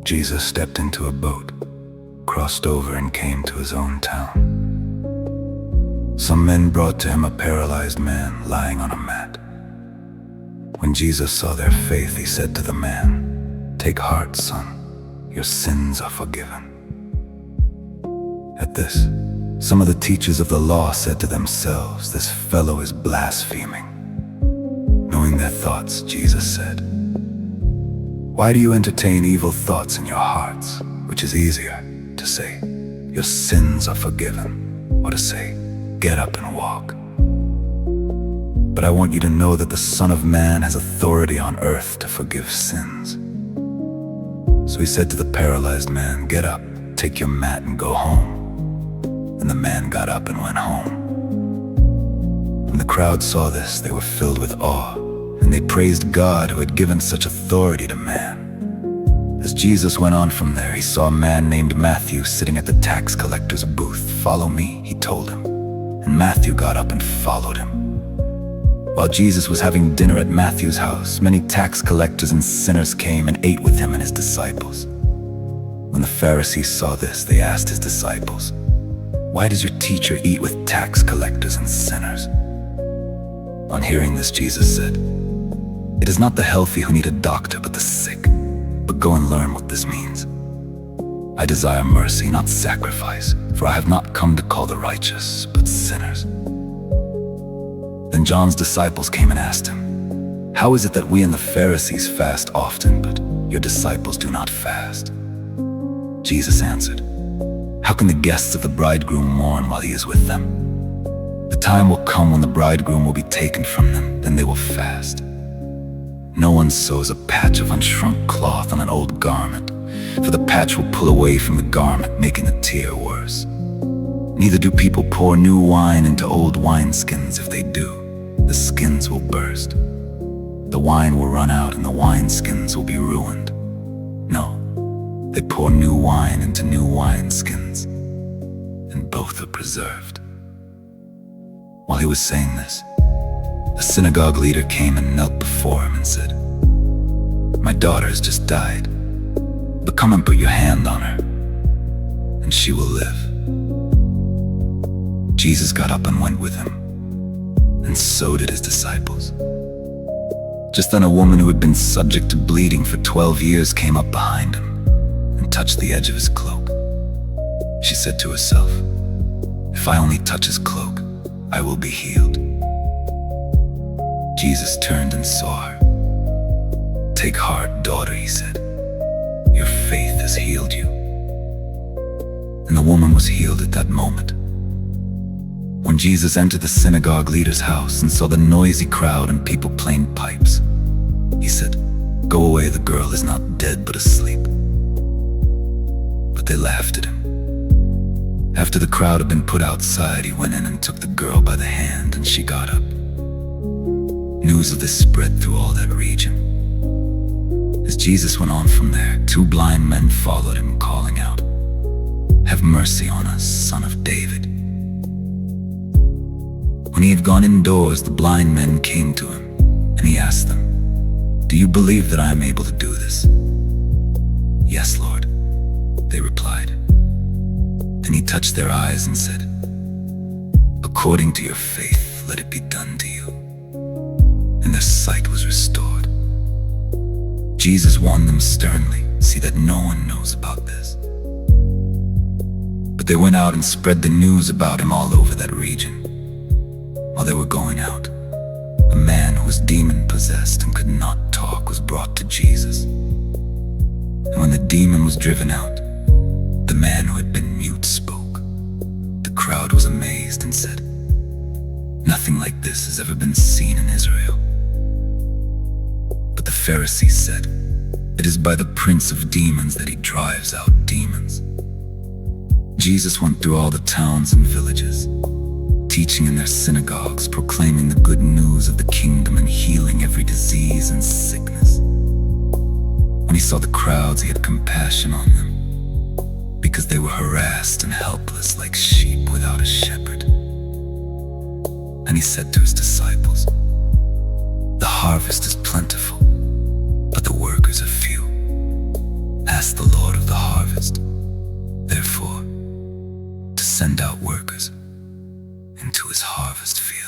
Jesus stepped into a boat, crossed over, and came to his own town. Some men brought to him a paralyzed man lying on a mat. When Jesus saw their faith, he said to the man, "Take heart, son, your sins are forgiven." At this, some of the teachers of the law said to themselves, "This fellow is blaspheming." Knowing their thoughts, Jesus said, "Why do you entertain evil thoughts in your hearts? Which is easier, to say, 'Your sins are forgiven,' or to say, 'Get up and walk'? But I want you to know that the Son of Man has authority on earth to forgive sins." So he said to the paralyzed man, "Get up, take your mat and go home." And the man got up and went home. When the crowd saw this, they were filled with awe, and they praised God who had given such authority to man. As Jesus went on from there, he saw a man named Matthew sitting at the tax collector's booth. "Follow me," he told him. And Matthew got up and followed him. While Jesus was having dinner at Matthew's house, many tax collectors and sinners came and ate with him and his disciples. When the Pharisees saw this, they asked his disciples, "Why does your teacher eat with tax collectors and sinners?" On hearing this, Jesus said, "It is not the healthy who need a doctor, but the sick. But go and learn what this means. I desire mercy, not sacrifice, for I have not come to call the righteous, but sinners." Then John's disciples came and asked him, "How is it that we and the Pharisees fast often, but your disciples do not fast?" Jesus answered, "How can the guests of the bridegroom mourn while he is with them? The time will come when the bridegroom will be taken from them, then they will fast. No one sews a patch of unshrunk cloth on an old garment, for the patch will pull away from the garment, making the tear worse. Neither do people pour new wine into old wineskins. If they do, the skins will burst. The wine will run out and the wineskins will be ruined. No, they pour new wine into new wineskins, and both are preserved." While he was saying this, a synagogue leader came and knelt before him and said, "My daughter has just died, but come and put your hand on her, and she will live." Jesus got up and went with him, and so did his disciples. Just then a woman who had been subject to bleeding for 12 years came up behind him and touched the edge of his cloak. She said to herself, "If I only touch his cloak, I will be healed." Jesus turned and saw her. "Take heart, daughter," he said. "Your faith has healed you." And the woman was healed at that moment. When Jesus entered the synagogue leader's house and saw the noisy crowd and people playing pipes, he said, "Go away, the girl is not dead but asleep." But they laughed at him. After the crowd had been put outside, he went in and took the girl by the hand, and she got up. News of this spread through all that region. As Jesus went on from there, 2 blind men followed him, calling out, "Have mercy on us, Son of David." When he had gone indoors, the blind men came to him, and he asked them, "Do you believe that I am able to do this?" "Yes, Lord," they replied. Then he touched their eyes and said, "According to your faith, let it be done to you." And their sight was restored. Jesus warned them sternly, "See that no one knows about this." But they went out and spread the news about him all over that region. While they were going out, a man who was demon-possessed and could not talk was brought to Jesus. And when the demon was driven out, the man who had been mute spoke. The crowd was amazed and said, "Nothing like this has ever been seen in Israel." But the Pharisees said, "It is by the prince of demons that he drives out demons." Jesus went through all the towns and villages, teaching in their synagogues, proclaiming the good news of the kingdom and healing every disease and sickness. When he saw the crowds, he had compassion on them, because they were harassed and helpless like sheep without a shepherd. And he said to his disciples, "The harvest is plentiful, but the workers are few. asked the Lord of the harvest, therefore, to send out workers into his harvest field.